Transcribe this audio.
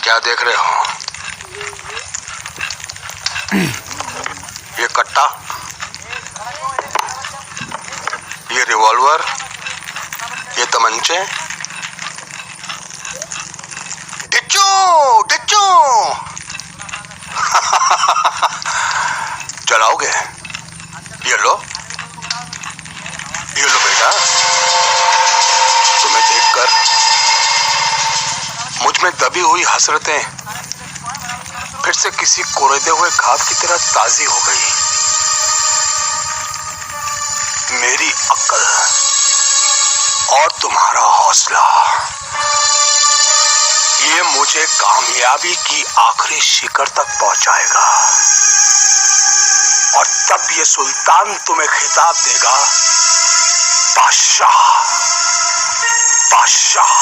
क्या देख रहे हो? ये कट्टा, ये रिवॉल्वर, ये तमंचे, डिच्चू डिच्चू चलाओगे? ये लो बेटा। तुम्हें देखकर मुझ में दबी हुई हसरतें फिर से किसी कोरेदे हुए घाव की तरह ताजी हो गई। मेरी अक्ल और तुम्हारा हौसला, ये मुझे कामयाबी की आखिरी शिखर तक पहुंचाएगा। और तब ये सुल्तान तुम्हें खिताब देगा, बादशाह बादशाह।